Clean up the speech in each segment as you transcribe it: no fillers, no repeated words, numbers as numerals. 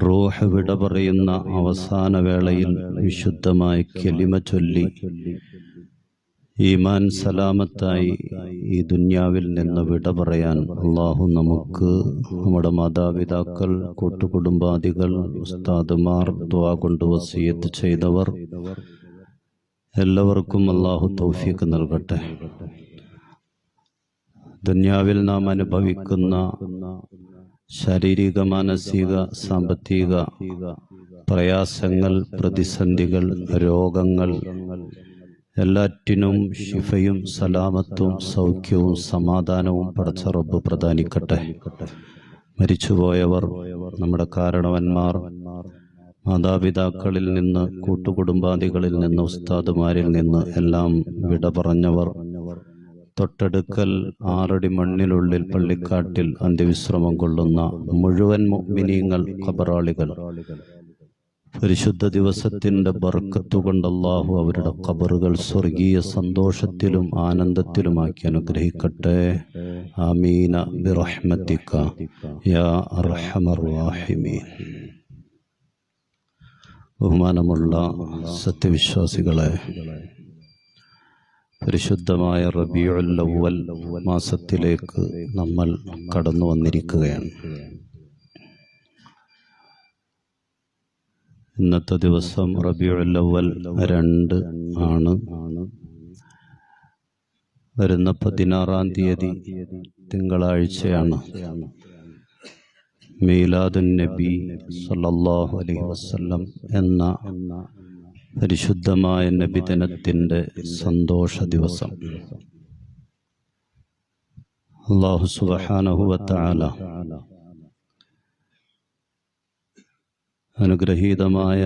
റൂഹ് വിട പറയുന്ന അവസാന വേളയിൽ വിശുദ്ധമായ കലിമ ചൊല്ലി ഈമാൻ സലാമത്തായി ഈ ദുന്യാവിൽ നിന്ന് വിട പറയാൻ അള്ളാഹു നമുക്ക്, നമ്മുടെ മാതാപിതാക്കൾ, കൂട്ടുകുടുംബാദികൾ, ഉസ്താദുമാർ, ദുആ കൊണ്ട് വസിയത്ത് ചെയ്തവർ എല്ലാവർക്കും അള്ളാഹു തൗഫീഖ് നൽകട്ടെ. ദുന്യാവിൽ നാം അനുഭവിക്കുന്ന ശാരീരിക, മാനസിക, സാമ്പത്തിക പ്രയാസങ്ങൾ, പ്രതിസന്ധികൾ, രോഗങ്ങൾ എല്ലാറ്റിനും ശിഫയും സലാമത്തും സൗഖ്യവും സമാധാനവും പടച്ച റബ്ബ് പ്രദാനിക്കട്ടെ. മരിച്ചുപോയവർ, നമ്മുടെ കാരണവന്മാർ, മാതാപിതാക്കളിൽ നിന്ന്, കൂട്ടുകുടുംബാദികളിൽ നിന്ന്, ഉസ്താദുമാരിൽ നിന്ന് എല്ലാം വിട പറഞ്ഞവർ, തൊട്ടടുക്കൽ 6 അടി മണ്ണിനുള്ളിൽ പള്ളിക്കാട്ടിൽ അന്ത്യവിശ്രമം കൊള്ളുന്ന മുഴുവൻ മുഅ്മിനീങ്ങൾ, ഖബറാളികൾ, പരിശുദ്ധ ദിവസത്തിന്റെ ബർക്കത്ത് കൊണ്ട് അല്ലാഹു അവരുടെ ഖബറുകൾ സ്വർഗീയ സന്തോഷത്തിലും ആനന്ദത്തിലുമാക്കി അനുഗ്രഹിക്കട്ടെ. ആമീന ബിറഹ്മതിക യാ അർഹമർ റഹീമീൻ. ബഹുമാനമുള്ള സത്യവിശ്വാസികളെ, പരിശുദ്ധമായ റബീഉൽ അവ്വൽ മാസത്തിലേക്ക് നമ്മൾ കടന്നു വന്നിരിക്കുകയാണ്. ഇന്നത്തെ ദിവസം റബീഉൽ അവ്വൽ 2 ആണ്. വരുന്ന 16-ാം തീയതി തിങ്കളാഴ്ചയാണ് മീലാദുൻ നബി സല്ലല്ലാഹു അലൈഹി വസല്ലം എന്ന പരിശുദ്ധമായ നബിദിനത്തിൻ്റെ സന്തോഷ ദിവസം. അല്ലാഹു സുബ്ഹാനഹു വ തആല അനുഗ്രഹീതമായ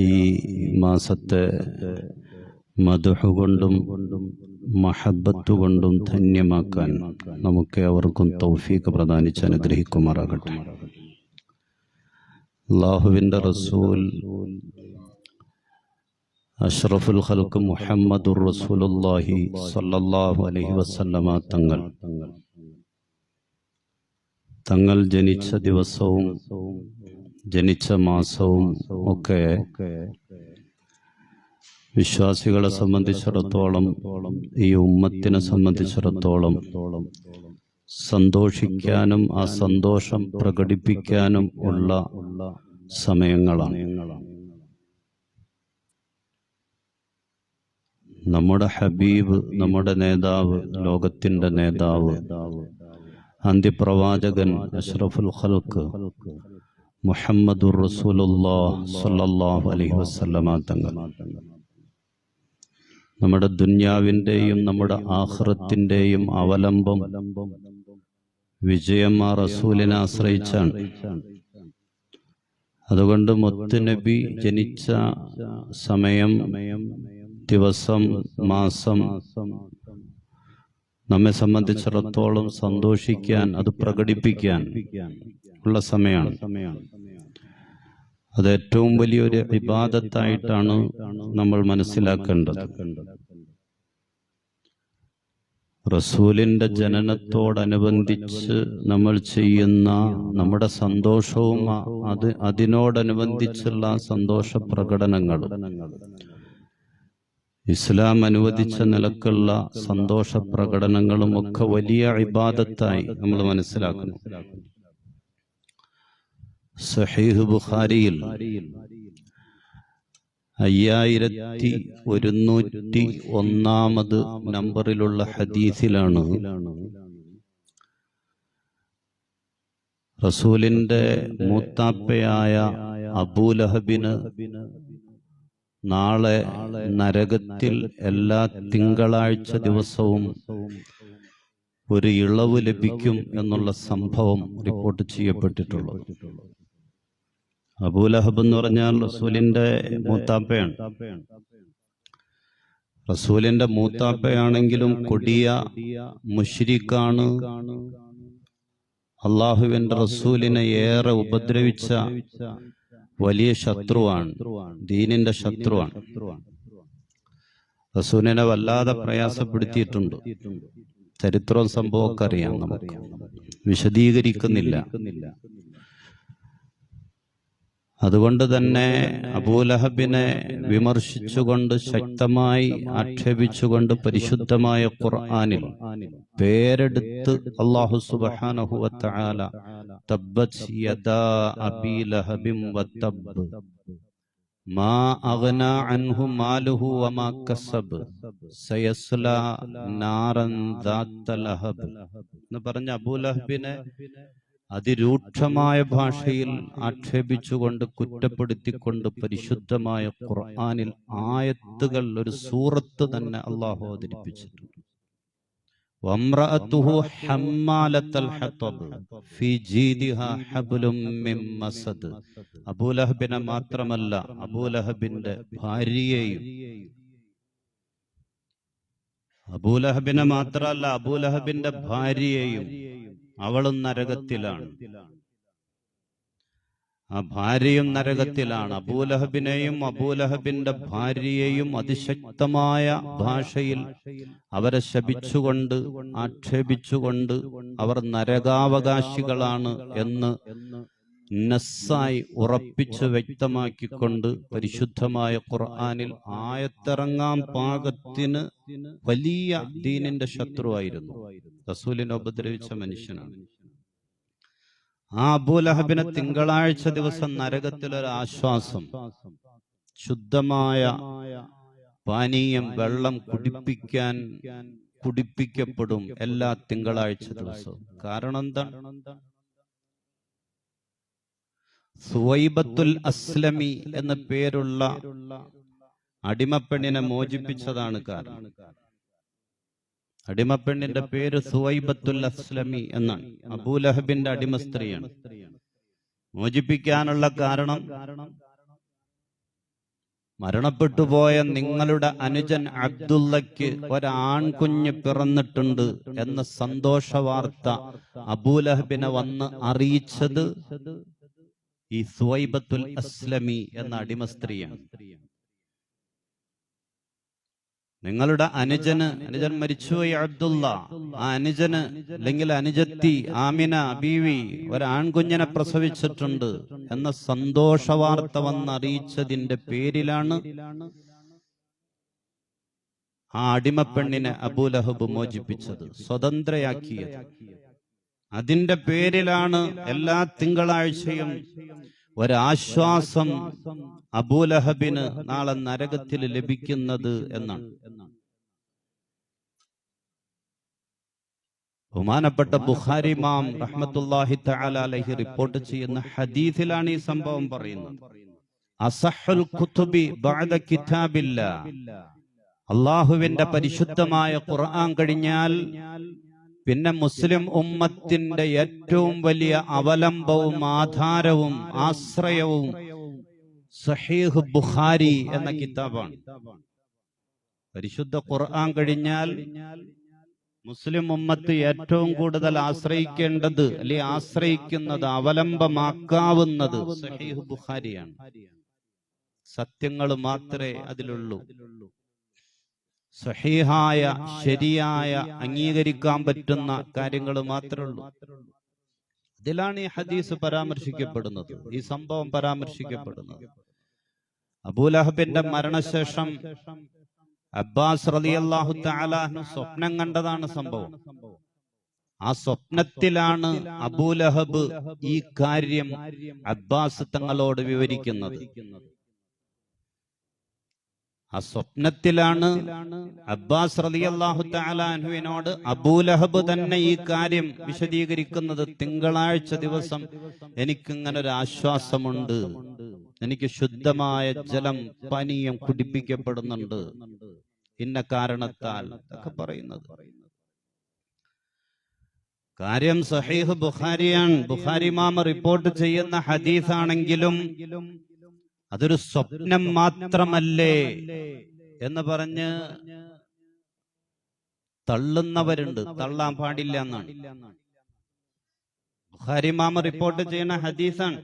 ഈ മാസത്തെ മദ്ഹ് കൊണ്ടും മഹബ്ബത്ത് കൊണ്ടും ധന്യമാക്കാൻ നമുക്ക് അവർക്കും തൗഫീഖ് പ്രദാനിച്ച് അനുഗ്രഹിക്കുമാറാകട്ടെ. അല്ലാഹുവിൻ്റെ റസൂൽ അഷ്റഫുൽ ഖൽഖ് മുഹമ്മദുർ റസൂലുള്ളാഹി സ്വല്ലല്ലാഹു അലൈഹി വസല്ലമ തങ്ങൾ ജനിച്ച ദിവസവും ജനിച്ച മാസവും ഒക്കെ വിശ്വാസികളെ സംബന്ധിച്ചിടത്തോളം, ഈ ഉമ്മത്തിനെ സംബന്ധിച്ചിടത്തോളം സന്തോഷിക്കാനും ആ സന്തോഷം പ്രകടിപ്പിക്കാനും ഉള്ള സമയങ്ങളാണ്. നമ്മുടെ ഹബീബ്, നമ്മുടെ നേതാവ്, ലോകത്തിൻ്റെ നേതാവ്, അന്ത്യപ്രവാചകൻ അഷ്റഫുൽ ഖൽഖ് മുഹമ്മദുർ റസൂലുള്ളാഹി സ്വല്ലല്ലാഹു അലൈഹി വസല്ലമ തങ്ങൾ നമ്മുടെ ദുന്യാവിൻ്റെയും നമ്മുടെ ആഖിറത്തിൻ്റെയും അവലംബം, വിജയം ആ റസൂലിനെ ആശ്രയിച്ചാണ്. അതുകൊണ്ട് മുത്ത് നബി ജനിച്ച സമയം, ദിവസം, മാസം നമ്മെ സംബന്ധിച്ചിടത്തോളം സന്തോഷിക്കാൻ, അത് പ്രകടിപ്പിക്കാൻ ഉള്ള സമയമാണ്. അത് ഏറ്റവും വലിയൊരു ഇബാദത്തായിട്ടാണ് നമ്മൾ മനസ്സിലാക്കേണ്ടത്. റസൂലിൻ്റെ ജനനത്തോടനുബന്ധിച്ച് നമ്മൾ ചെയ്യുന്ന നമ്മുടെ സന്തോഷവും അതിനോടനുബന്ധിച്ചുള്ള സന്തോഷ പ്രകടനങ്ങളും, ഇസ്ലാം അനുവദിച്ച നിലക്കുള്ള സന്തോഷ പ്രകടനങ്ങളും ഒക്കെ വലിയ ഇബാദത്തായി നമ്മൾ മനസ്സിലാക്കുന്നു. സഹീഹ് ബുഖാരിയിൽ 5101 നമ്പറിലുള്ള ഹദീസിലാണ് റസൂലിന്റെ മൂത്താപ്പയായ അബൂലഹബിന് നാളെ നരകത്തിൽ എല്ലാ തിങ്കളാഴ്ച ദിവസവും ഒരു ഇളവ് ലഭിക്കും എന്നുള്ള സംഭവം റിപ്പോർട്ട് ചെയ്യപ്പെട്ടിട്ടുള്ളത്. അബൂലഹബ് എന്ന് പറഞ്ഞാൽ റസൂലിന്റെ മൂത്താപ്പയാണ്. റസൂലിന്റെ മൂത്താപ്പയാണെങ്കിലും കൊടിയ മുശ്രിക്കാണ്. അള്ളാഹുവിന്റെ റസൂലിനെ ഏറെ ഉപദ്രവിച്ച വലിയ ശത്രുവാണ്, ദീനിന്റെ ശത്രുവാണ്. റസൂലിനെ വല്ലാതെ പ്രയാസപ്പെടുത്തിയിട്ടുണ്ട്. ചരിത്രവും സംഭവമൊക്കെ അറിയാം, നമുക്ക് വിശദീകരിക്കുന്നില്ല. അതുകൊണ്ട് തന്നെ അബൂലഹബിനെ വിമർശിച്ചുകൊണ്ട് ശക്തമായി ആക്ഷേപിച്ചുകൊണ്ട് പരിശുദ്ധമായ ഖുർആനിൽ പേരെടുത്ത് അല്ലാഹു സുബ്ഹാനഹു വ തആല തബ്ബത് യദാ അബീ ലഹബിൻ വതബ്ബ് മാ അഗ്നാ അൻഹു മാലുഹു വമാ കസബ് സയസ്ലാ നാറൻ ദാത്ത ലഹബ് എന്ന് പറഞ്ഞ അബൂലഹബിനെ അതിരൂക്ഷമായ ഭാഷയിൽ ആക്ഷേപിച്ചുകൊണ്ട് കുറ്റപ്പെടുത്തിക്കൊണ്ട് പരിശുദ്ധമായ ഖുർആനിൽ ആയത്തുകൾ ഒരു സൂറത്ത് തന്നെ അല്ലാഹു അവതരിപ്പിച്ചിട്ടുണ്ട്. വംറഅതുഹു ഹമ്മാലത്തൽ ഹതബ് ഫീ ജീദിഹാ ഹബ്ലും മിൻ മസദ്. അബൂലഹബിനെ മാത്രമല്ല, അബൂലഹബിന്റെ ഭാര്യയെയും അവളും നരകത്തിലാണ്. ആ ഭാര്യയും നരകത്തിലാണ്. അബൂലഹബിനെയും അബൂലഹബിന്റെ ഭാര്യയെയും അതിശക്തമായ ഭാഷയിൽ അവരെ ശപിച്ചുകൊണ്ട് ആക്ഷേപിച്ചുകൊണ്ട് അവർ നരകാവകാശികളാണ് എന്ന് നസ്സായി ഉറപ്പിച്ച് വ്യക്തമാക്കിക്കൊണ്ട് പരിശുദ്ധമായ ഖുർആനിൽ ആയത്തിറങ്ങാൻ പാകത്തിന് വലിയ ദീനിന്റെ ശത്രുവായിരുന്നു, റസൂലിനെ ഉപദ്രവിച്ച മനുഷ്യനാണ്. ആ അബൂലഹബിനെ തിങ്കളാഴ്ച ദിവസം നരകത്തിലൊരു ആശ്വാസം, ശുദ്ധമായ പാനീയം, വെള്ളം കുടിപ്പിക്കപ്പെടും എല്ലാ തിങ്കളാഴ്ച ദിവസവും. കാരണം എന്താണ്? സുവൈബത്തുൽ അസ്ലമി എന്ന പേരുള്ള അടിമപ്പെണ്ണിനെ മോചിപ്പിച്ചതാണ് കാരണം. അടിമപ്പെണ്ണിന്റെ പേര് സുവൈബത്തുൽ അസ്ലമി എന്നാണ്. അബൂലഹബിന്റെ അടിമ സ്ത്രീയാണ്. മോചിപ്പിക്കാനുള്ള കാരണം, മരണപ്പെട്ടുപോയ നിങ്ങളുടെ അനുജൻ അബ്ദുള്ളയ്ക്ക് ഒരാൺകുഞ്ഞ് പിറന്നിട്ടുണ്ട് എന്ന സന്തോഷ വാർത്ത അബൂലഹബിനെ വന്ന് അറിയിച്ചത് ഈ സുവൈബത്തുൽ അസ്ലമി എന്ന അടിമ സ്ത്രീയാണ്. നിങ്ങളുടെ അനുജൻ മരിച്ചുപോയി അബ്ദുള്ള, ആ അനുജന് അല്ലെങ്കിൽ അനുജത്തി ആമിന ബീവി ഒരാൺകുഞ്ഞിനെ പ്രസവിച്ചിട്ടുണ്ട് എന്ന സന്തോഷ വാർത്ത വന്നറിയിച്ചതിന്റെ പേരിലാണ് ആ അടിമപ്പെണ്ണിനെ അബൂലഹബ് മോചിപ്പിച്ചത്, സ്വതന്ത്രയാക്കിയത്. അതിന്റെ പേരിലാണ് എല്ലാ തിങ്കളാഴ്ചയും ഒരാശ്വാസം അബൂലഹബിന് നാളെ നരകത്തിൽ ലഭിക്കുന്നത് എന്നാണ്. ബഹുമാനപ്പെട്ട ബുഖാരി ഇമാം റഹ്മത്തുള്ളാഹി തആല അലൈഹി റിപ്പോർട്ട് ചെയ്യുന്ന ഹദീസിലാണ് ഈ സംഭവം പറയുന്നത്. അസഹുൽ കുതുബി ബഅദ കിതാബില്ലാഹ്, അല്ലാഹുവിന്റെ പരിശുദ്ധമായ ഖുർആൻ കഴിഞ്ഞാൽ പിന്നെ മുസ്ലിം ഉമ്മത്തിന്റെ ഏറ്റവും വലിയ അവലംബവും ആധാരവും ആശ്രയവും സഹീഹ് ബുഖാരി എന്ന കിതാബാണ്. പരിശുദ്ധ ഖുർആൻ കഴിഞ്ഞാൽ മുസ്ലിം ഉമ്മത്ത് ഏറ്റവും കൂടുതൽ ആശ്രയിക്കേണ്ടത്, അല്ലെങ്കിൽ ആശ്രയിക്കുന്നത്, അവലംബമാക്കാവുന്നത് സഹീഹ് ബുഖാരിയാണ്. സത്യങ്ങൾ മാത്രമേ അതിലുള്ളൂ. സഹീഹായ, ശരിയായ, അംഗീകരിക്കാൻ പറ്റുന്ന കാര്യങ്ങൾ മാത്രമേ ഉള്ളൂ. ഇതിലാണ് ഈ ഹദീസ് പരാമർശിക്കപ്പെടുന്നത്, ഈ സംഭവം പരാമർശിക്കപ്പെടുന്നത്. അബൂലഹബിന്റെ മരണശേഷം അബ്ബാസ് റളിയല്ലാഹു തആല അൻഹു സ്വപ്നം കണ്ടതാണ് സംഭവം. ആ സ്വപ്നത്തിലാണ് അബൂലഹബ് ഈ കാര്യം അബ്ബാസ് തങ്ങളോട് വിവരിക്കുന്നത്. ആ സ്വപ്നത്തിലാണ് അബ്ബാസ് റളിയല്ലാഹു തആല അൻഹുവിനോട് അബൂലഹബ് തന്നെ ഈ കാര്യം വിശദീകരിക്കുന്നത്. തിങ്കളാഴ്ച ദിവസം എനിക്കിങ്ങനെ ഒരു ആശ്വാസമുണ്ട്, എനിക്ക് ശുദ്ധമായ ജലം, പാനീയം കുടിപ്പിക്കപ്പെടുന്നുണ്ട് ഇന്ന കാരണത്താൽ ഒക്കെ പറയുന്നത്. കാര്യം സഹീഹ് ബുഖാരിയാണ്. ബുഖാരി ഇമാം റിപ്പോർട്ട് ചെയ്യുന്ന ഹദീസാണെങ്കിലും അതൊരു സ്വപ്നം മാത്രമല്ലേ എന്ന് പറഞ്ഞ് തള്ളുന്നവരുണ്ട്. തള്ളാൻ പാടില്ല എന്നാണ്. ബുഖാരി ഇമാം റിപ്പോർട്ട് ചെയ്യുന്ന ഹദീസാണ്,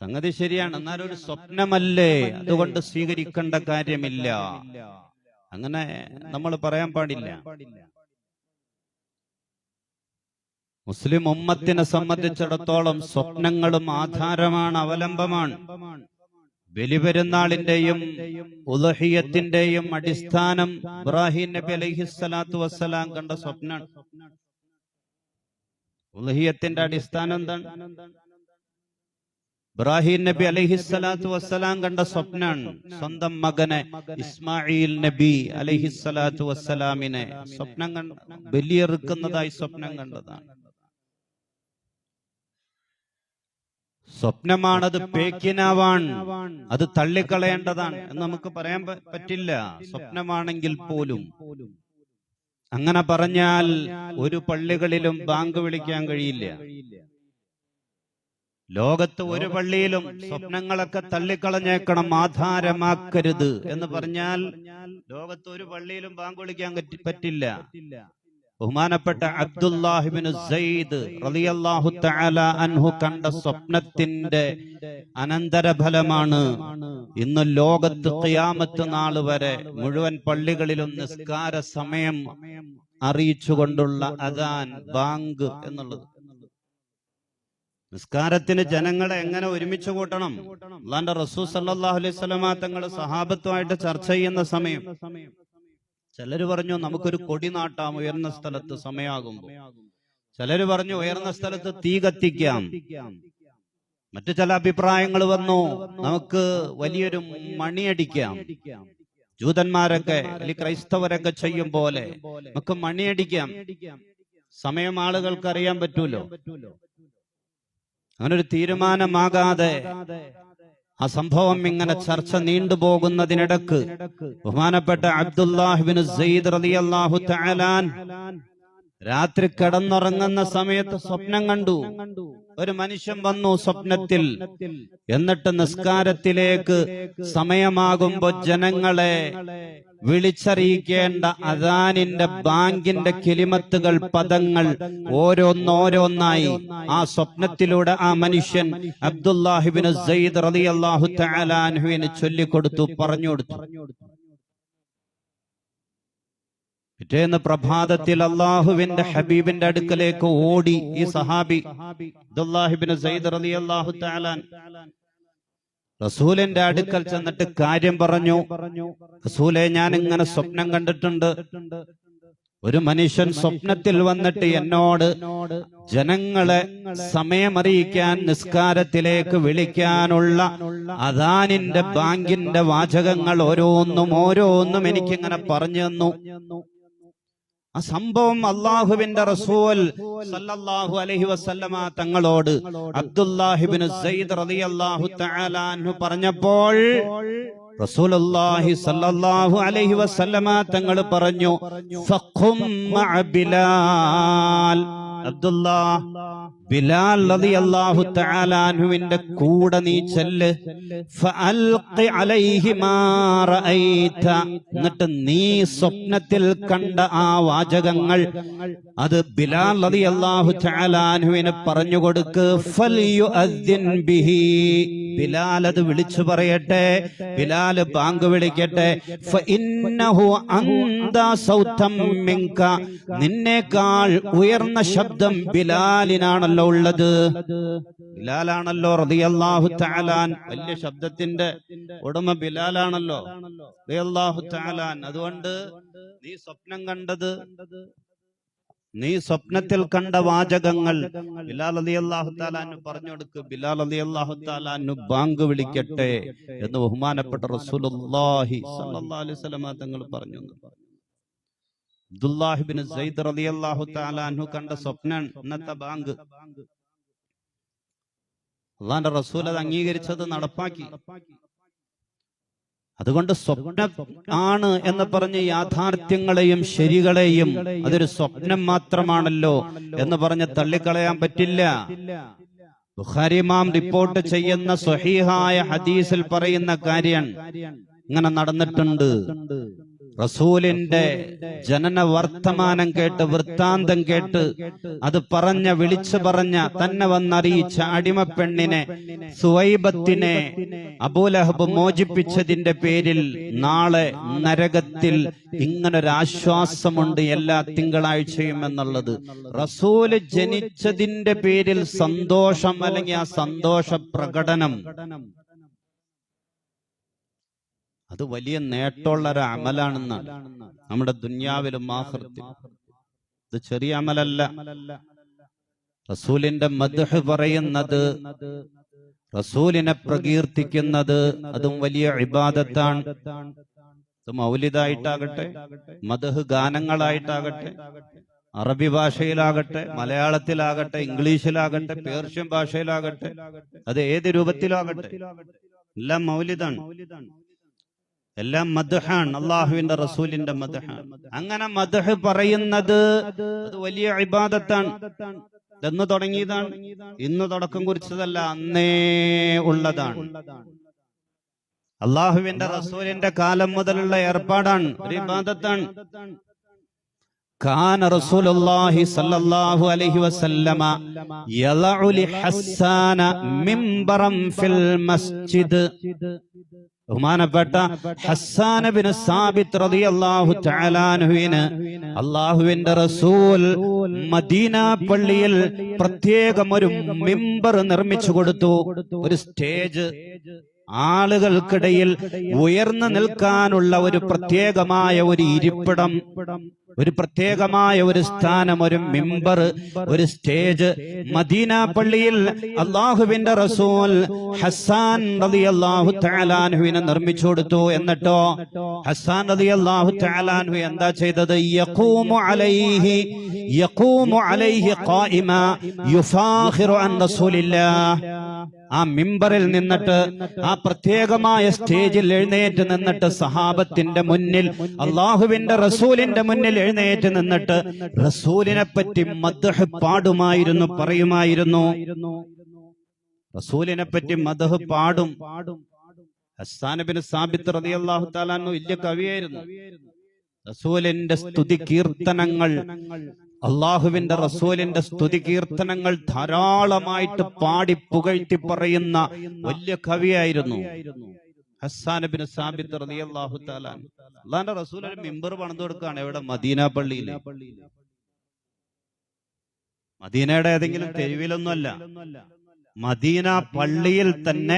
സംഗതി ശരിയാണ്, എന്നാൽ ഒരു സ്വപ്നമല്ലേ, അതുകൊണ്ട് സ്വീകരിക്കേണ്ട കാര്യമില്ല, അങ്ങനെ നമ്മൾ പറയാൻ പാടില്ല. മുസ്ലിം ഉമ്മത്തിനെ സംബന്ധിച്ചിടത്തോളം സ്വപ്നങ്ങളും ആധാരമാണ്, അവലംബമാണ്. ബലിപെരുന്നാളിന്റെയും ഉദ്ഹിയ്യത്തിന്റെയും അടിസ്ഥാനം ഇബ്രാഹിം നബി അലൈഹിസ്സലാത്തു വസ്സലാം കണ്ട സ്വപ്നാണ്. ഉദ്ഹിയ്യത്തിന്റെ അടിസ്ഥാനം എന്താണ്? ഇബ്രാഹിം നബി അലൈഹിസ്സലാത്തു വസ്സലാം കണ്ട സ്വപ്നാണ്. സ്വന്തം മകനെ ഇസ്മായിൽ നബി അലൈഹിസ്സലാത്തു വസ്സലാമിനെ സ്വപ്നം കണ്ട ബലിയെറുക്കുന്നതായി സ്വപ്നം കണ്ടതാണ്. സ്വപ്നമാണത്, പേക്കിനാവാൻ, അത് തള്ളിക്കളയേണ്ടതാണ് എന്ന് നമുക്ക് പറയാൻ പറ്റില്ല. സ്വപ്നമാണെങ്കിൽ പോലും അങ്ങനെ പറഞ്ഞാൽ ഒരു പള്ളികളിലും ബാങ്ക് വിളിക്കാൻ കഴിയില്ല. ലോകത്ത് ഒരു പള്ളിയിലും സ്വപ്നങ്ങളൊക്കെ തള്ളിക്കളഞ്ഞേക്കണം, ആധാരമാക്കരുത് എന്ന് പറഞ്ഞാൽ ലോകത്ത് ഒരു പള്ളിയിലും ബാങ്ക് വിളിക്കാൻ പറ്റില്ല. ബഹുമാനപ്പെട്ട അബ്ദുല്ലാഹി ഇബ്നു സയ്യിദ് റളിയല്ലാഹു തആല അൻഹു കണ്ട സ്വപ്നത്തിന്റെ അനന്തരഫലമാണ് ഇന്ന് ലോകത്ത് ഖിയാമത്ത് നാൾ വരെ മുഴുവൻ പള്ളികളിലും നിസ്കാര സമയം അറിയിച്ചുകൊണ്ടുള്ള അദാൻ, ബാങ്ക് എന്നുള്ളത്. നിസ്കാരത്തിന് ജനങ്ങളെ എങ്ങനെ ഒരുമിച്ച് കൂട്ടണം? അല്ലാഹുവിന്റെ റസൂൽ സല്ലല്ലാഹു അലൈഹി വസല്ലമ തങ്ങൾ സഹാബത്തുമായിട്ട് ചർച്ച ചെയ്യുന്ന സമയം ചിലര് പറഞ്ഞു നമുക്കൊരു കൊടി നാട്ടാം ഉയർന്ന സ്ഥലത്ത് സമയമാകുമ്പോൾ. ചിലര് പറഞ്ഞു ഉയർന്ന സ്ഥലത്ത് തീ കത്തിക്കാം. മറ്റു ചില അഭിപ്രായങ്ങൾ വന്നു നമുക്ക് വലിയൊരു മണിയടിക്കാം. ജൂതന്മാരൊക്കെ അല്ലെങ്കിൽ ക്രൈസ്തവരൊക്കെ ചെയ്യും പോലെ നമുക്ക് മണിയടിക്കാം. സമയം ആളുകൾക്ക് അറിയാൻ പറ്റൂലോ. അങ്ങനൊരു തീരുമാനമാകാതെ ആ സംഭവം ഇങ്ങനെ ചർച്ച നീണ്ടുപോകുന്നതിനിടക്ക് ബഹുമാനപ്പെട്ട അബ്ദുല്ലാഹി ഇബ്നു സയ്യിദ് റളിയല്ലാഹു തആല രാത്രി കിടന്നുറങ്ങുന്ന സമയത്ത് സ്വപ്നം കണ്ടു. ഒരു മനുഷ്യൻ വന്നു സ്വപ്നത്തിൽ. എന്നിട്ട് നിസ്കാരത്തിലേക്ക് സമയമാകുമ്പോ ജനങ്ങളെ വിളിച്ചറിയിക്കേണ്ട അദാനിന്റെ ബാങ്കിന്റെ കെലിമത്തുകൾ, പദങ്ങൾ ഓരോന്നോരോന്നായി ആ സ്വപ്നത്തിലൂടെ ആ മനുഷ്യൻ അബ്ദുല്ലാഹി ഇബ്നു സയ്യിദ് റളിയല്ലാഹു തആല അൻഹുവിനെ ചൊല്ലിക്കൊടുത്തു, പറഞ്ഞു കൊടുത്തു. പിറ്റേന്ന് പ്രഭാതത്തിൽ അള്ളാഹുവിന്റെ ഹബീബിന്റെ അടുക്കലേക്ക് ഓടി ഈ സഹാബി അബ്ദുല്ലാഹി ഇബ്നു സയ്യിദ് റളിയല്ലാഹു തആല റസൂലിന്റെ അടുക്കൽ ചെന്നിട്ട് കാര്യം പറഞ്ഞു. റസൂലെ, ഞാൻ ഇങ്ങനെ സ്വപ്നം കണ്ടിട്ടുണ്ട്. ഒരു മനുഷ്യൻ സ്വപ്നത്തിൽ വന്നിട്ട് എന്നോട് ജനങ്ങളെ സമയമറിയിക്കാൻ, നിസ്കാരത്തിലേക്ക് വിളിക്കാനുള്ള അദാനിന്റെ ബാങ്കിന്റെ വാചകങ്ങൾ ഓരോന്നും എനിക്കിങ്ങനെ പറഞ്ഞു തന്നു. ആ സംഭവം അല്ലാഹുവിന്റെ റസൂൽ സല്ലല്ലാഹു അലൈഹി വസല്ലമ തങ്ങളോട് അബ്ദുല്ലാഹി ഇബ്നു സയ്യിദ് റളിയല്ലാഹു തആല അൻഹു പറഞ്ഞപ്പോൾ റസൂലുള്ളാഹി സല്ലല്ലാഹു അലൈഹി വസല്ലമ തങ്ങൾ പറഞ്ഞു, ഫഖും മഅ ബിലാൽ. അബ്ദുല്ലാഹ്, ബിലാൽ റളിയല്ലാഹു തആല അൻഹുവിന്റെ കൂടെ നീ ചെല്ല്. ഫഅൽഖി അലൈഹി മാ റഅയ്ത. എന്നിട്ട് നീ സ്വപ്നത്തിൽ കണ്ട ആ വാചകങ്ങൾ അത് ബിലാൽ റളിയല്ലാഹു തആല അൻഹുവിന് പറഞ്ഞു കൊടുക്ക്. ഫൽയുഅദ്ദിൻ ബിഹി. ബിലാൽ അത് വിളിച്ചു പറയട്ടെ, ബിലാൽ ബാങ്ക് വിളിക്കട്ടെ. ഫഇന്നഹു അൻദാ സൗതം മിൻക. നിന്നേക്കാൾ ഉയർന്ന ശബ്ദം ബിലാലിനാണല്ലോ ഉള്ളത്. ബിലാലാണല്ലോ റളിയല്ലാഹു തആല, വലിയ ശബ്ദത്തിന്റെ ഉടമ ബിലാലാണല്ലോ റളിയല്ലാഹു തആല. അതുകൊണ്ട് നീ സ്വപ്നം കണ്ടത്, നീ സ്വപ്നത്തിൽ കണ്ട വാചകങ്ങൾ ബിലാൽ റളിയല്ലാഹു തആല പറഞ്ഞു കൊടുക്ക്. ബിലാൽ റളിയല്ലാഹു തആല ബാങ്ക് വിളിക്കട്ടെ എന്ന് ബഹുമാനപ്പെട്ട റസൂലുള്ളാഹി സ്വല്ലല്ലാഹു അലൈഹി വസല്ലം തങ്ങൾ പറഞ്ഞു. അബ്ദുല്ലാഹി ഇബ്നു സയ്യിദ് റളിയല്ലാഹു തആല അൻഹു കണ്ട സ്വപ്നം ഇന്നത്തെ ബാങ്ക്. അല്ലാഹുവിന്റെ റസൂൽ അത് അംഗീകരിച്ചത്, നടപ്പാക്കി. അതുകൊണ്ട് സ്വപ്നം ആണ് എന്ന് പറഞ്ഞ് യാഥാർത്ഥ്യങ്ങളെയും ശരികളെയും അതൊരു സ്വപ്നം മാത്രമാണല്ലോ എന്ന് പറഞ്ഞ് തള്ളിക്കളയാൻ പറ്റില്ല. ബുഖാരി ഇമാം റിപ്പോർട്ട് ചെയ്യുന്ന സ്വഹീഹായ ഹദീസിൽ പറയുന്ന കാര്യം ഇങ്ങനെ നടന്നിട്ടുണ്ട്. റസൂലിന്റെ ജനന വർത്തമാനം കേട്ട്, വൃത്താന്തം കേട്ട്, അത് വിളിച്ചു പറഞ്ഞ, തന്നെ വന്നറിയിച്ച അടിമപ്പെണ്ണിനെ, സുവൈബത്തിനെ അബൂലഹബ് മോചിപ്പിച്ചതിന്റെ പേരിൽ നാളെ നരകത്തിൽ ഇങ്ങനൊരാശ്വാസമുണ്ട് എല്ലാ തിങ്കളാഴ്ചയും എന്നുള്ളത്. റസൂല് ജനിച്ചതിന്റെ പേരിൽ സന്തോഷം, അല്ലെങ്കിൽ ആ സന്തോഷ പ്രകടനം, അത് വലിയ നേട്ടമുള്ള ഒരു അമലാണെന്നാണ് നമ്മുടെ ദുനിയാവിലും ആഖിറത്തിലും. ഇത് ചെറിയ അമലല്ല. റസൂലിന്റെ മദ്ഹ് പറയുന്നത്, റസൂലിനെ പ്രകീർത്തിക്കുന്നത്, അതും വലിയ ഇബാദത്താണ്. ഇത് മൗലിദായിട്ടാകട്ടെ, മദ്ഹ് ഗാനങ്ങളായിട്ടാകട്ടെ, അറബി ഭാഷയിലാകട്ടെ, മലയാളത്തിലാകട്ടെ, ഇംഗ്ലീഷിലാകട്ടെ, പേർഷ്യൻ ഭാഷയിലാകട്ടെ, അത് ഏത് രൂപത്തിലാകട്ടെ, എല്ലാം മൗലിദാണ്, എല്ലാം മദ്ഹാണ്, അള്ളാഹുവിന്റെ റസൂലിന്റെ മദ്ഹാണ്. അങ്ങനെ മദ്ഹ് പറയുന്നത് അത് വലിയ ഇബാദത്താണ്. ഇതെന്ന് തുടങ്ങിയതാണ്, ഇന്ന് തുടക്കം കുറിച്ചതല്ല, അന്നേ ഉള്ളതാണ്. അള്ളാഹുവിന്റെ റസൂലിന്റെ കാലം മുതലുള്ള ഏർപ്പാടാണ്, ഒരു ഇബാദത്താണ്. കാന റസൂലുള്ളാഹി സ്വല്ലല്ലാഹു അലൈഹി വസല്ലമ യളഉ ലിഹസ്സാന മിംബറൻ ഫിൽ മസ്ജിദ്. ബഹുമാനപ്പെട്ട ഹസ്സാൻ ഇബ്നു സാബിത്ത് റളിയല്ലാഹു തആല അൻഹുവിന് അല്ലാഹുവിന്റെ റസൂൽ മദീന പള്ളിയിൽ പ്രത്യേകം ഒരു മിമ്പർ നിർമ്മിച്ചു കൊടുത്തു, ഒരു സ്റ്റേജ്, ആളുകൾക്കിടയിൽ ഉയർന്നു നിൽക്കാനുള്ള ഒരു പ്രത്യേകമായ ഒരു ഇരിപ്പിടം, ഒരു പ്രത്യേകമായ ഒരു സ്ഥാനം, ഒരു മിമ്പർ, ഒരു സ്റ്റേജ് മദീന പള്ളിയിൽ അല്ലാഹുവിന്റെ റസൂൽ ഹസ്സാൻ റളിയല്ലാഹു തആല അൻഹുവിനെ നിർമ്മിച്ചു കൊടുത്തു. എന്നിട്ടോ ഹസ്സാൻ റളിയല്ലാഹു തആല അൻഹു എന്താ ചെയ്തത്? യഖൂമു അലൈഹി ഖായിമ യുഫാഖിറു അൻ റസൂലില്ലാഹ്. ആ മിമ്പറിൽ നിന്നിട്ട്, ആ പ്രത്യേകമായ സ്റ്റേജിൽ എഴുന്നേറ്റ് നിന്നിട്ട് സഹാബത്തിന്റെ മുന്നിൽ, അള്ളാഹുവിന്റെ റസൂലിന്റെ മുന്നിൽ എഴുന്നേറ്റ് നിന്നിട്ട് റസൂലിനെ പറ്റി മദ്ഹ് പാടുമായിരുന്നു, പറയുമായിരുന്നു. റസൂലിനെ പറ്റി മദ്ഹ് പാടും. ഹസ്സാൻ ഇബ്നു സാബിത്ത് റളിയല്ലാഹു തആല അൻഹു വലിയ കവിയായിരുന്നു. റസൂലിന്റെ സ്തുതി കീർത്തനങ്ങൾ, അള്ളാഹുവിന്റെ റസൂലിന്റെ സ്തുതി കീർത്തനങ്ങൾ ധാരാളമായിട്ട് പാടി പുകഴ്ത്തി പറയുന്ന വലിയ കവിയായിരുന്നു ഹസ്സാൻ ഇബ്നു സാബിത്ത് റളിയല്ലാഹു തആല. അള്ളാഹുവിന്റെ റസൂൽ ഒരു മിമ്പർ പണിതു കൊടുക്കുകയാണ്. എവിടെ? മദീന പള്ളിയിൽ. മദീനയുടെ ഏതെങ്കിലും തെരുവിലൊന്നുമല്ല, മദീന പള്ളിയിൽ തന്നെ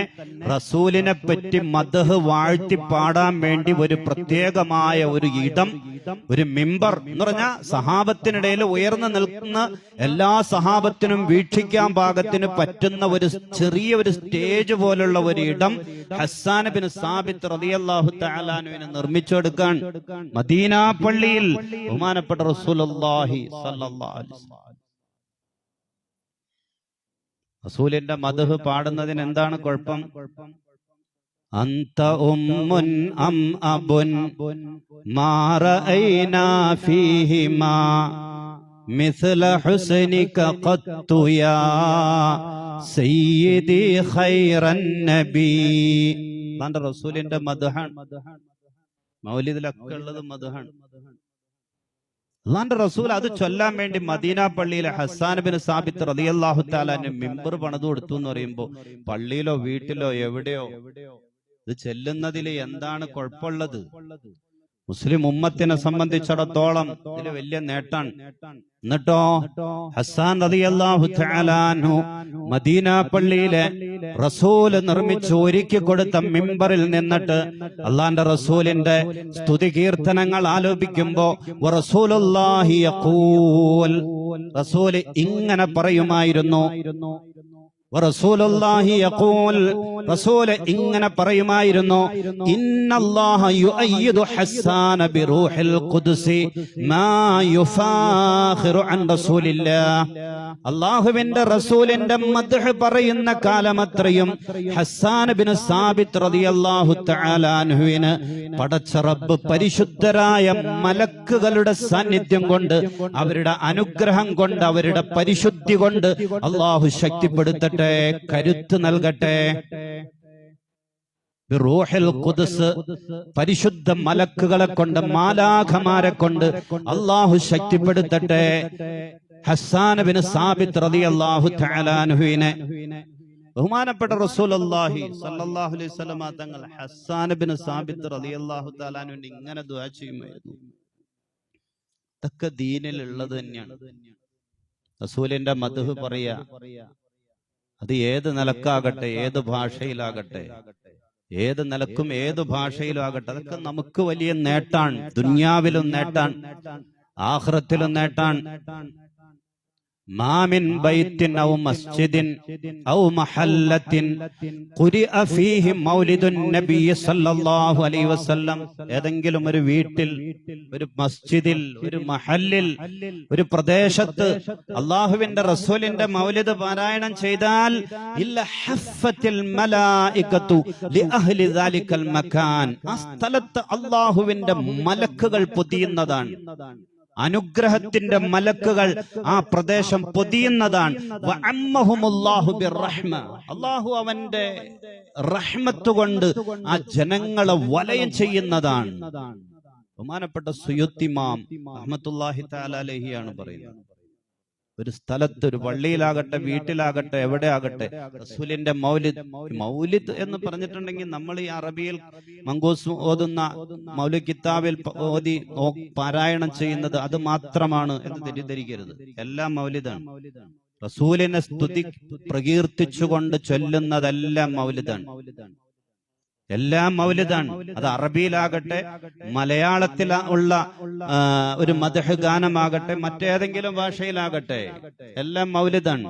റസൂലിനെ പറ്റി മദ്ഹ് വാഴ്ത്തി പാടാൻ വേണ്ടി ഒരു പ്രത്യേകമായ ഒരു ഇടം, ഒരു മിമ്പർ എന്ന് പറഞ്ഞാൽ സഹാബത്തിനിടയിൽ ഉയർന്നു നിൽക്കുന്ന, എല്ലാ സഹാബത്തിനും വീക്ഷിക്കാൻ പാകത്തിന് പറ്റുന്ന ഒരു ചെറിയൊരു സ്റ്റേജ് പോലുള്ള ഒരു ഇടം ഹസ്സാൻ ഇബ്നു സാബിത്ത് റളിയല്ലാഹു തആല അൻഹുവിനെ നിർമ്മിച്ചെടുക്കാൻ മദീന പള്ളിയിൽ ബഹുമാനപ്പെട്ട റസൂലുള്ളാഹി സ്വല്ലല്ലാഹു അലൈഹി വസല്ലം. റസൂലിന്റെ മദ്ഹ് പാടുന്നതിന് എന്താണ് കുഴപ്പം? അന്ത ഉമ്മുൻ അം അബുൻ മാ റഅയ്നാ ഫീഹിമാ മിസ്ല ഹുസ്നിക ഖത്തു യാ സയ്യിദി ഖൈറൻ നബി. അതാണ് റസൂലിന്റെ മദ്ഹാണ്. മൗലിദിലൊക്കെ ഉള്ളത് മദ്ഹാണ്. അല്ലാഹുവിന്റെ റസൂൽ അത് ചൊല്ലാൻ വേണ്ടി മദീന പള്ളിയിലെ ഹസ്സാൻ ഇബ്നു സാബിത്ത് റളിയല്ലാഹു തആല അൻഹു മിമ്പർ പണിതു കൊടുത്തു എന്ന് പറയുമ്പോൾ, പള്ളിയിലോ വീട്ടിലോ എവിടെയോ ഇത് ചെല്ലുന്നതിൽ എന്താണ് കുഴപ്പമുള്ളത്? മുസ്ലിം ഉമ്മത്തിനെ സംബന്ധിച്ചിടത്തോളം ഇതില് വലിയ നേട്ടാണ്. എന്നിട്ടോ ഹസ്സാൻ റളിയല്ലാഹു തആല അൻഹു മദീന പള്ളിയിലെ റസൂൽ നിർമ്മിച്ചു ഒരുക്കി കൊടുത്ത മിമ്പറിൽ നിന്നിട്ട് അള്ളാന്റെ റസൂലിന്റെ സ്തുതി കീർത്തനങ്ങൾ ആലോപിക്കുമ്പോ റസൂലുള്ളാഹി യഖൂൽ, റസൂൽ ഇങ്ങനെ പറയുമായിരുന്നു. റസൂലുള്ളാഹി യഖൂൽ, റസൂൽ ഇങ്ങനെ പറയുമായിരുന്നു. ഇന്നല്ലാഹ യുഅയ്യിദു ഹസ്സാന ബിറൂഹിൽ ഖുദ്സി മാ യുഫാഖിറു അൻ റസൂലില്ലാഹ്. അല്ലാഹുവിന്റെ റസൂലിന്റെ മദ്ഹ് പറയുന്ന കാലമത്രയും ഹസ്സാൻ ഇബ്നു സാബിത്ത് റളിയല്ലാഹു തആല അൻഹുവിന് പടച്ച റബ്ബ് പരിശുദ്ധരായ മലക്കുകളുടെ സാന്നിധ്യം കൊണ്ട്, അവരുടെ അനുഗ്രഹം കൊണ്ട്, അവരുടെ പരിശുദ്ധി കൊണ്ട് അല്ലാഹു ശക്തിപ്പെടുത്തട്ടെ, കരുത്ത് നൽകട്ടെ. ബിറൂഹിൽ ഖുദ്സ്, പരിശുദ്ധ മലക്കുകളെ കൊണ്ട്, മാലാഖമാരെ കൊണ്ട് അല്ലാഹു ശക്തിപ്പെടുത്തട്ടെ. ഹസ്സാൻ ഇബ്നു സാബിത്ത് റളിയല്ലാഹു തആല അൻഹുവിനെ ബഹുമാനപ്പെട്ട റസൂലുള്ളാഹി സ്വല്ലല്ലാഹു അലൈഹി വസല്ലം തങ്ങൾ ഹസ്സാൻ ഇബ്നു സാബിത്ത് റളിയല്ലാഹു തആല അൻഹുവിന് ഇങ്ങനെ ദുആ ചെയ്യുമായിരുന്നു. ഇതൊക്കെ ദീനിൽ ഉള്ളത് തന്നെയാണ്. റസൂലിന്റെ മദ്ഹ് പറയാ, അത് ഏത് നിലക്കാകട്ടെ, ഏത് ഭാഷയിലാകട്ടെ, ഏത് നിലക്കും ഏത് ഭാഷയിലും ആകട്ടെ, അതൊക്കെ നമുക്ക് വലിയ നേട്ടാണ്. ദുനിയാവിലും നേട്ടാൻ, ആഖിറത്തിലും നേട്ടാൻ. മാമിൻ ബൈത്തിൻ ഔ മസ്ജിദിൻ ഔ മഹല്ലത്തിൻ ഖുരിഅ ഫീഹി മൗലിദുൻ നബി സല്ലല്ലാഹു അലൈഹി വസല്ലം, ഏതെങ്കിലും ഒരു വീട്ടിൽ, ഒരു മസ്ജിദിൽ, ഒരു മഹല്ലിൽ, ഒരു പ്രദേശത്ത് അല്ലാഹുവിന്റെ റസൂലിന്റെ മൗലിദ് പാരായണം ചെയ്താൽ ഇല്ല ഹഫത്തിൽ മലായികതു ലിഅഹ്ലി ദാലികൽ മകാൻ, ആ സ്ഥലത്ത് അല്ലാഹുവിന്റെ മലക്കുകൾ പൊതിയുന്നതാണ്. അനുഗ്രഹത്തിന്റെ മലക്കുകൾ ആ പ്രദേശം പൊതിയുന്നതാണ്. അല്ലാഹു അവന്റെ റഹ്മത്ത് കൊണ്ട് ആ ജനങ്ങളെ വലയം ചെയ്യുന്നതാണ്. ബഹുമാനപ്പെട്ട സുയൂത്തി ഇമാം റഹ്മത്തുള്ളാഹി തആല അലൈഹിയാണ് പറയുന്നത്, ഒരു സ്ഥലത്ത്, ഒരു പള്ളിയിലാകട്ടെ, വീട്ടിലാകട്ടെ, എവിടെ ആകട്ടെ, റസൂലിന്റെ മൗലിദ്, മൗലിദ് എന്ന് പറഞ്ഞിട്ടുണ്ടെങ്കിൽ നമ്മൾ ഈ അറബിയിൽ മങ്കൂസ് ഓതുന്ന മൗലിദ് കിതാബിൽ ഓതി പാരായണം ചെയ്യുന്നത് അത് മാത്രമാണ് എന്ന് തെറ്റിദ്ധരിക്കരുത്. എല്ലാം മൗലിദാണ്. റസൂലിനെ സ്തുതി പ്രകീർത്തിച്ചുകൊണ്ട് ചൊല്ലുന്നതെല്ലാം മൗലിദാണ്. എല്ലാം മൗലിദാണ്. അത് അറബിയിലാകട്ടെ, മലയാളത്തിൽ ഉള്ള ഒരു മദ്ഹ് ഗാനമാകട്ടെ, മറ്റേതെങ്കിലും ഭാഷയിലാകട്ടെ, എല്ലാം മൗലിദാണ്.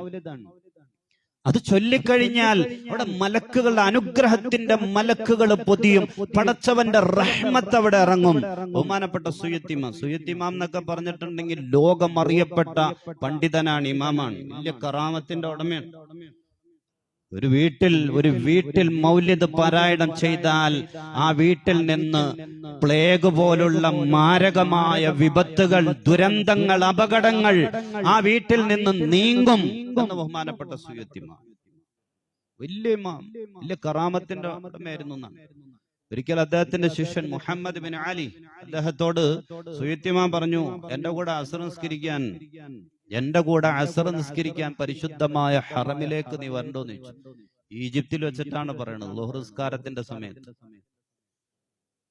അത് ചൊല്ലിക്കഴിഞ്ഞാൽ അവിടെ മലക്കുകളുടെ അനുഗ്രഹത്തിന്റെ മലക്കുകൾ പൊതിയും. പടച്ചവന്റെ റഹ്മത്ത് അവിടെ ഇറങ്ങും. ബഹുമാനപ്പെട്ട സുയൂത്തിമാം എന്നൊക്കെ പറഞ്ഞിട്ടുണ്ടെങ്കിൽ ലോകം അറിയപ്പെട്ട പണ്ഡിതനാണ്, ഇമാമാണ്, വലിയ കറാമത്തിന്റെ ഉടമയാണ്. ഒരു വീട്ടിൽ മൗലിദ് പാരായണം ചെയ്താൽ ആ വീട്ടിൽ നിന്ന് പ്ലേഗ് പോലുള്ള മാരകമായ വിപത്തുകൾ, ദുരന്തങ്ങൾ, അപകടങ്ങൾ ആ വീട്ടിൽ നിന്ന് നീങ്ങും എന്ന് ബഹുമാനപ്പെട്ട സുയൂത്തിമാം. വലിയ കറാമത്തിന്റെ ഉടമയായിരുന്നു എന്നാണ്. ഒരിക്കൽ അദ്ദേഹത്തിന്റെ ശിഷ്യൻ മുഹമ്മദ് ബിൻ അലി അദ്ദേഹത്തോട് സുയൂത്തിമാം പറഞ്ഞു, എന്റെ കൂടെ അസർ നിസ്കരിക്കാൻ പരിശുദ്ധമായ ഹറമിലേക്ക് നീ വരണ്ടോന്ന് ചോദിച്ചു. ഈജിപ്തിൽ വെച്ചിട്ടാണ് പറയുന്നത്, ളുഹർ നിസ്കാരത്തിന്റെ സമയത്ത്,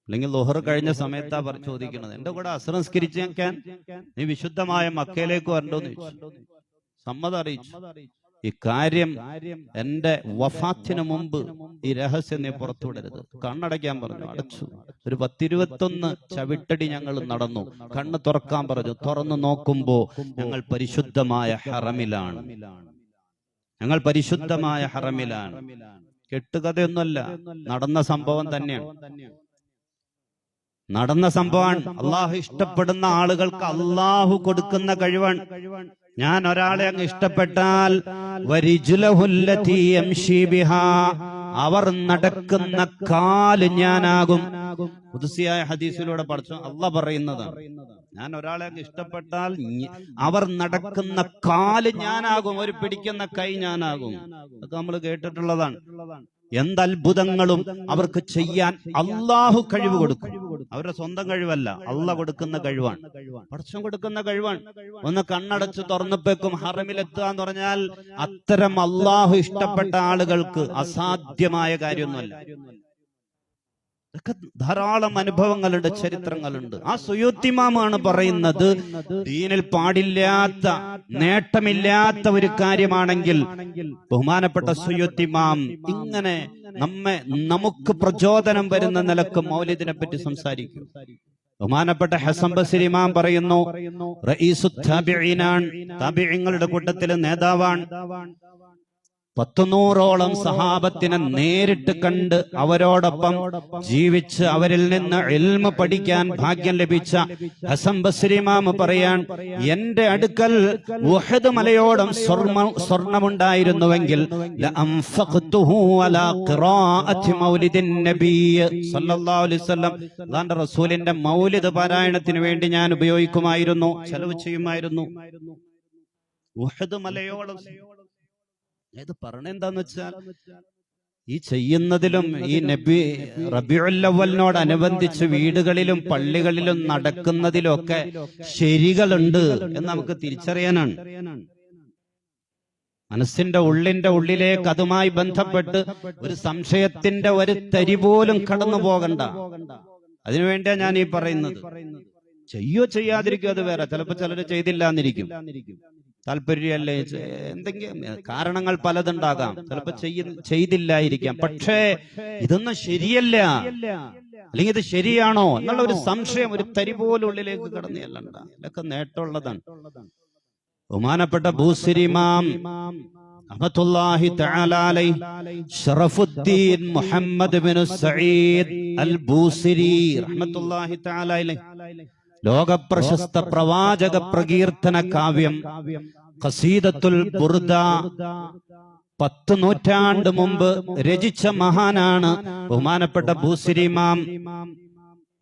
അല്ലെങ്കിൽ ളുഹർ കഴിഞ്ഞ സമയത്താ ചോദിക്കുന്നത്. എന്റെ കൂടെ അസർ നിസ്കരിക്കാൻ നീ വിശുദ്ധമായ മക്കയിലേക്ക് വരണ്ടോന്ന് ചോദിച്ചു. സമ്മതം അറിയിച്ചു. ഈ കാര്യം എന്റെ വഫാത്തിന് മുമ്പ് ഈ രഹസ്യം നീ പുറത്തുവിടരുത്. കണ്ണടയ്ക്കാൻ പറഞ്ഞു, അടച്ചു. ഒരു 10-21 ചവിട്ടടി ഞങ്ങൾ നടന്നു. കണ്ണ് തുറക്കാൻ പറഞ്ഞു. തുറന്നു നോക്കുമ്പോ ഞങ്ങൾ പരിശുദ്ധമായ ഹറമിലാണ്. കെട്ടുകഥയൊന്നുമല്ല, നടന്ന സംഭവം തന്നെയാണ്. അള്ളാഹു ഇഷ്ടപ്പെടുന്ന ആളുകൾക്ക് അള്ളാഹു കൊടുക്കുന്ന കഴിവാണ്. ഞാൻ ഒരാളെ അങ്ങ് ഇഷ്ടപ്പെട്ടാൽ അവർ നടക്കുന്ന കാല് ഞാനാകും. ഖുദ്സിയായ ഹദീസിലൂടെ പഠിച്ചു അള്ളാഹ് പറയുന്നതാണ്, ഞാൻ ഒരാളെ അങ്ങ് ഇഷ്ടപ്പെട്ടാൽ അവർ നടക്കുന്ന കാല് ഞാനാകും, അവർ പിടിക്കുന്ന കൈ ഞാനാകും. അതൊക്കെ നമ്മൾ കേട്ടിട്ടുള്ളതാണ്. എന്തത്ഭുതങ്ങളും അവർക്ക് ചെയ്യാൻ അള്ളാഹു കഴിവ് കൊടുക്കും. അവരുടെ സ്വന്തം കഴിവല്ല, അള്ളാഹ് കൊടുക്കുന്ന കഴിവാണ്, പടച്ചവൻ കൊടുക്കുന്ന കഴിവാണ്. ഒന്ന് കണ്ണടച്ച് തുറന്നപ്പോഴേക്കും ഹറമിലെത്തുക എന്ന് പറഞ്ഞാൽ അത്തരം അള്ളാഹു ഇഷ്ടപ്പെട്ട ആളുകൾക്ക് അസാധ്യമായ കാര്യമൊന്നുമല്ല. ഇതൊക്കെ ധാരാളം അനുഭവങ്ങളുണ്ട്, ചരിത്രങ്ങളുണ്ട്. ആ സുയൂത്തിമാമാണ് പറയുന്നത്, ദീനിൽ പാടില്ലാത്ത, നേട്ടമില്ലാത്ത ഒരു കാര്യമാണെങ്കിൽ ബഹുമാനപ്പെട്ട സുയൂത്തിമാം ഇങ്ങനെ നമുക്ക് പ്രചോദനം വരുന്ന നിലക്ക് മൗലിദിനെ പറ്റി സംസാരിക്കും. ബഹുമാനപ്പെട്ട ഹസൻ ബസ്രി ഇമാം പറയുന്നു, റഈസുത് താബിഈനാൻ, താബിഈങ്ങളുടെ കൂട്ടത്തിലെ നേതാവാണ്. 100ഓളം സഹാബത്തിനെ നേരിട്ട് കണ്ട് അവരോടൊപ്പം ജീവിച്ച് അവരിൽ നിന്ന് ഇൽമ പഠിക്കാൻ ഭാഗ്യം ലഭിച്ച ഹസൻ ബസ്രി ഇമാം പറയാൻ, എന്റെ അടുക്കൽ ഉഹദ് മലയോളം സ്വർണമുണ്ടായിരുന്നുവെങ്കിൽ ലഅൻഫഖ്തുഹു അലാ ഖിറാഅത്തി മൗലിദിൻ നബി സല്ലല്ലാഹു അലൈഹി വസല്ലം, അല്ലാഹുവിന്റെ റസൂലിന്റെ മൗലിദ് പാരായണത്തിന് വേണ്ടി ഞാൻ ഉപയോഗിക്കുമായിരുന്നു, ചെലവ് ചെയ്യുമായിരുന്നു. ഉഹദ് മലയോളം. ഇത് പറഞ്ഞെന്താന്ന് വെച്ചാൽ ഈ ചെയ്യുന്നതിലും ഈ നബി റബീഉൽ അവ്വലിനോടനുബന്ധിച്ച് വീടുകളിലും പള്ളികളിലും നടക്കുന്നതിലൊക്കെ ശരികളുണ്ട് എന്ന് നമുക്ക് തിരിച്ചറിയാനാണ്. മനസ്സിന്റെ ഉള്ളിലേക്ക് അതുമായി ബന്ധപ്പെട്ട് ഒരു സംശയത്തിന്റെ ഒരു തരി പോലും കടന്നു പോകണ്ട. അതിനുവേണ്ടിയാ ഞാൻ ഈ പറയുന്നത്. ചെയ്യോ ചെയ്യാതിരിക്കും അത് വേറെ. ചിലപ്പോൾ ചിലർ ചെയ്തില്ല എന്നിരിക്കും, താല്പര്യമല്ലേ, എന്തെങ്കിലും കാരണങ്ങൾ പലതുണ്ടാകാം, ചിലപ്പോൾ ചെയ്തില്ലായിരിക്കാം. പക്ഷേ ഇതൊന്നും ശരിയല്ല, അല്ലെങ്കിൽ ഇത് ശരിയാണോ എന്നുള്ള ഒരു സംശയം ഒരു തരി പോലും ഉള്ളിലേക്ക് കടന്നു ചെല്ലണ്ട. ഇതൊക്കെ നേട്ടമുള്ളതാണ്. ബഹുമാനപ്പെട്ട ബൂസിരി ഇമാം റഹ്മത്തുള്ളാഹി തആല അലൈഹി ശറഫുദ്ദീൻ മുഹമ്മദ് ബിൻ സഈദ് അൽ ബൂസിരി റഹ്മത്തുള്ളാഹി തആല അലൈഹി ലോകപ്രശസ്ത പ്രവാചക പ്രകീർത്തന കാവ്യം ഖസീദത്തുൽ ബുർദ 10 നൂറ്റാണ്ട് മുമ്പ് രചിച്ച മഹാനാണ് ബഹുമാനപ്പെട്ട ബൂസിരി ഇമാം.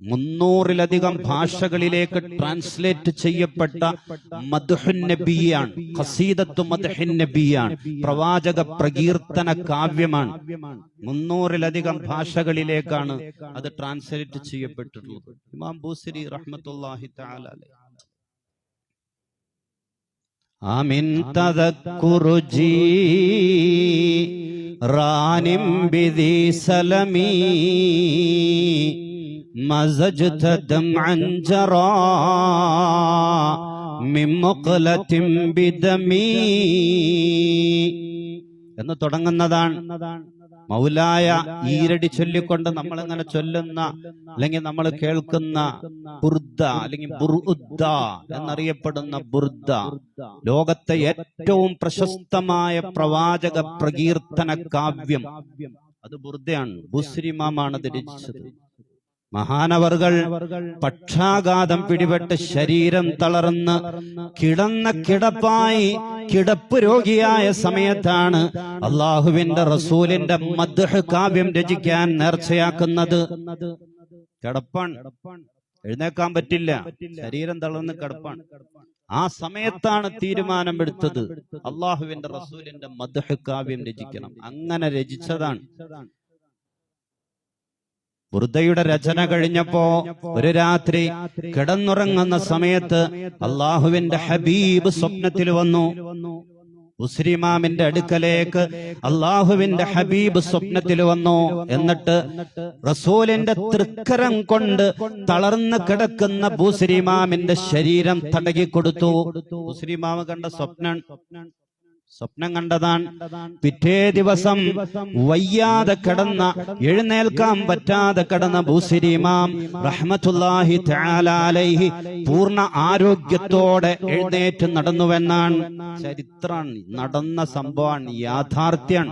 300-ലധികം ഭാഷകളിലേക്ക് ട്രാൻസ്ലേറ്റ് ചെയ്യപ്പെട്ട മദ്ഹുൻ നബിയാണ്, ഖസീദത്തു മദ്ഹിൻ നബിയാണ്, പ്രവാചക പ്രകീർത്തന കാവ്യമാണ്. 300-ലധികം ഭാഷകളിലേക്കാണ് അത് ട്രാൻസ്ലേറ്റ് ചെയ്യപ്പെട്ടിട്ടുള്ളത്. ഇമാം ബൂസിരി റഹ്മത്തുള്ളാഹി തആല അലൈഹി ആമിൻ തദക്കുറുജി റാനിം ബിദി സലമി مزجت دمعا جرى من مقلة بدمي എന്ന് തുടങ്ങുന്നതാണ് മൗലായ ഈരടി ചൊല്ലിക്കൊണ്ട് നമ്മൾ ഇങ്ങനെ ചൊല്ലുന്ന അല്ലെങ്കിൽ നമ്മൾ കേൾക്കുന്ന ബുർദ അല്ലെങ്കിൽ ബുർഉദ്ദ എന്നറിയപ്പെടുന്ന ബുർദ, ലോകത്തെ ഏറ്റവും പ്രശസ്തമായ പ്രവാചക പ്രകീർത്തന കാവ്യം. അത് ബുർദയാണ്. ബൂസിരി ഇമാമാണ് അത് രചിച്ചത്. മഹാനവർകൾ പക്ഷാഘാതം പിടിപെട്ട് ശരീരം തളർന്ന് കിടന്ന കിടപ്പായി കിടപ്പ് രോഗിയായ സമയത്താണ് അള്ളാഹുവിന്റെ റസൂലിന്റെ മദ്ഹ് കാവ്യം രചിക്കാൻ നേർച്ചയാക്കുന്നത്. കിടപ്പാൻ, എഴുന്നേക്കാൻ പറ്റില്ല, ശരീരം തളർന്ന് കിടപ്പാൻ. ആ സമയത്താണ് തീരുമാനമെടുത്തത് അള്ളാഹുവിന്റെ റസൂലിന്റെ മദ്ഹ് കാവ്യം രചിക്കണം. അങ്ങനെ രചിച്ചതാണ്. ബുർദയുടെ രചന കഴിഞ്ഞപ്പോ ഒരു രാത്രി കിടന്നുറങ്ങുന്ന സമയത്ത് അള്ളാഹുവിന്റെ ഹബീബ് സ്വപ്നത്തിൽ വന്നു. ബൂസിരി ഇമാമിന്റെ അടുക്കലേക്ക് അള്ളാഹുവിന്റെ ഹബീബ് സ്വപ്നത്തിൽ വന്നു. എന്നിട്ട് റസൂലിന്റെ തൃക്കരം കൊണ്ട് തളർന്ന് കിടക്കുന്ന ബൂസിരി ഇമാമിന്റെ ശരീരം തടകി കൊടുത്തു. ബൂസിരി ഇമാം കണ്ട സ്വപ്നം കണ്ടതാണ്. പിറ്റേ ദിവസം വയ്യാതെ കിടന്ന, എഴുന്നേൽക്കാൻ പറ്റാതെ കിടന്ന ബൂസിരി ഇമാം റഹ്മത്തുള്ളാഹി തആല അലൈഹി പൂർണ്ണ ആരോഗ്യത്തോടെ എഴുന്നേറ്റ് നടന്നുവെന്നാണ് ചരിത്രം. നടന്ന സംഭവമാണ്, യാഥാർത്ഥ്യമാണ്.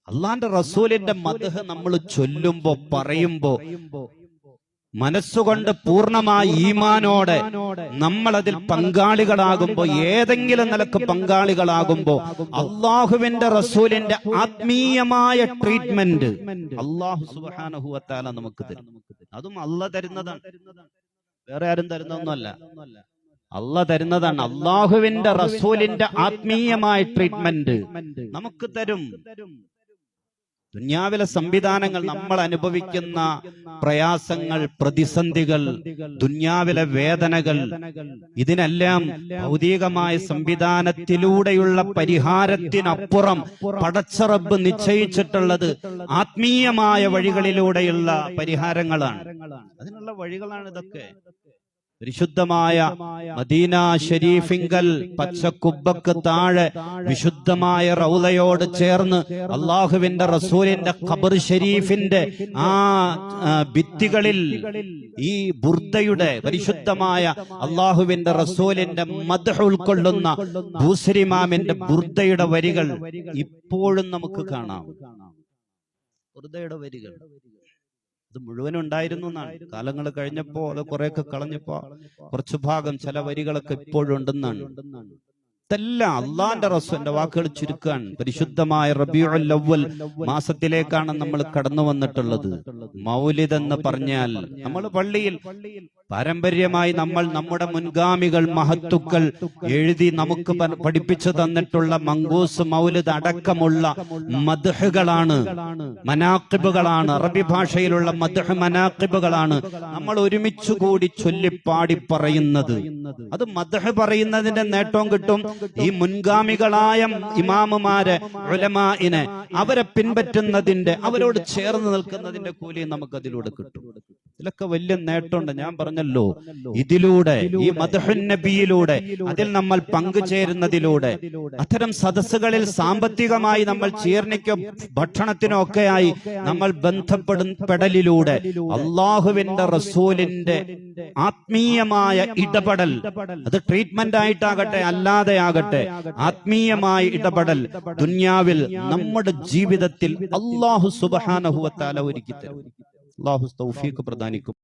അള്ളാന്റെ റസൂലിന്റെ മദ്ഹ് നമ്മൾ ചൊല്ലുമ്പോ പറയുമ്പോ മനസ്സുകൊണ്ട് പൂർണ്ണമായ ഈമാനോടെ നമ്മളതിൽ പങ്കാളികളാകുമ്പോ, ഏതെങ്കിലും നിലക്ക് പങ്കാളികളാകുമ്പോ അള്ളാഹുവിന്റെ റസൂലിന്റെ ആത്മീയമായ ട്രീറ്റ്മെന്റ് അള്ളാഹു സുബ്ഹാനഹു വ തആല നമുക്ക് തരും. അതും അള്ളാഹ് തരുന്നതാണ്, വേറെ ആരും തരുന്നൊന്നുമല്ല. അള്ളാഹ് തരുന്നതാണ്. അള്ളാഹുവിന്റെ റസൂലിന്റെ ആത്മീയമായ ട്രീറ്റ്മെന്റ് നമുക്ക് തരും. ദുനിയാവിലെ സംവിധാനങ്ങൾ, നമ്മൾ അനുഭവിക്കുന്ന പ്രയാസങ്ങൾ, പ്രതിസന്ധികൾ, ദുനിയാവിലെ വേദനകൾ, ഇതിനെല്ലാം ഭൗതികമായ സംവിധാനത്തിലൂടെയുള്ള പരിഹാരത്തിനപ്പുറം പടച്ച റബ്ബ് നിശ്ചയിച്ചിട്ടുള്ളത് ആത്മീയമായ വഴികളിലൂടെയുള്ള പരിഹാരങ്ങളാണ്. അതിനുള്ള വഴികളാണ് ഇതൊക്കെ. പരിശുദ്ധമായ മദീന ഷരീഫിങ്കൽ പച്ചക്കുബ്ബക്ക് താഴെ വിശുദ്ധമായ റൗളയോട് ചേർന്ന് അള്ളാഹുവിന്റെ റസൂലിന്റെ ഖബർ ഷരീഫിന്റെ ആ ഭിത്തികളിൽ ഈ ബുർദയുടെ പരിശുദ്ധമായ അള്ളാഹുവിന്റെ റസൂലിന്റെ മദ്ഹ് ഉൾക്കൊള്ളുന്ന ബൂസിരി ഇമാമിന്റെ ബുർദയുടെ വരികൾ ഇപ്പോഴും നമുക്ക് കാണാം. ബുർദയുടെ വരികൾ അത് മുഴുവൻ ഉണ്ടായിരുന്നു എന്നാണ്. കാലങ്ങൾ കഴിഞ്ഞപ്പോ അത് കുറെയൊക്കെ കളഞ്ഞപ്പോ കുറച്ചു ഭാഗം, ചില വരികളൊക്കെ ഇപ്പോഴും ഉണ്ടെന്നാണ്. ഇതെല്ലാം അള്ളാന്റെ റസൂലിന്റെ വാക്കുകൾ ചുരുക്കാൻ. പരിശുദ്ധമായ റബീഉൽ അവ്വൽ മാസത്തിലേക്കാണ് നമ്മൾ കടന്നു വന്നിട്ടുള്ളത്. മൗലിദ് എന്ന് പറഞ്ഞാൽ നമ്മൾ പള്ളിയിൽ പാരമ്പര്യമായി നമ്മൾ നമ്മുടെ മുൻഗാമികൾ മഹത്തുക്കൾ എഴുതി നമുക്ക് പഠിപ്പിച്ചു തന്നിട്ടുള്ള മങ്കൂസ് മൗലിദ് അടക്കമുള്ള മദ്ഹുകളാണ്, മനാഖിബുകളാണ്. അറബി ഭാഷയിലുള്ള മദ്ഹ് മനാഖിബുകളാണ് നമ്മൾ ഒരുമിച്ചുകൂടി ചൊല്ലിപ്പാടി പറയുന്നത്. അത് മദ്ഹ് പറയുന്നതിന്റെ നേട്ടവും കിട്ടും. ഈ മുൻഗാമികളായ ഇമാമുമാരെ, ഉലമാഇനെ അവരെ പിൻപറ്റുന്നതിന്റെ, അവരോട് ചേർന്ന് നിൽക്കുന്നതിന്റെ കൂലി നമുക്ക് അതിലൂടെ കിട്ടും. ഇതിലൊക്കെ വലിയ നേട്ടമുണ്ട്. ഞാൻ പറഞ്ഞല്ലോ, ഇതിലൂടെ ഈ മദ്ഹുൻ നബിയിലൂടെ അതിൽ നമ്മൾ പങ്കുചേരുന്നതിലൂടെ, അത്തരം സദസ്സുകളിൽ സാമ്പത്തികമായി നമ്മൾ ചീർണിക്കോ ഭക്ഷണത്തിനോ ഒക്കെയായി നമ്മൾ ബന്ധപ്പെടലിലൂടെ അള്ളാഹുവിന്റെ റസൂലിന്റെ ആത്മീയമായ ഇടപെടൽ, അത് ട്രീറ്റ്മെന്റ് ആയിട്ടാകട്ടെ അല്ലാതെ ആകട്ടെ, ആത്മീയമായ ഇടപെടൽ ദുനിയാവിൽ നമ്മുടെ ജീവിതത്തിൽ അല്ലാഹു സുബ്ഹാനഹു വ തആല ഒരുക്കി തരും. അല്ലാഹു തൗഫീഖ് പ്രദാനിക്കും.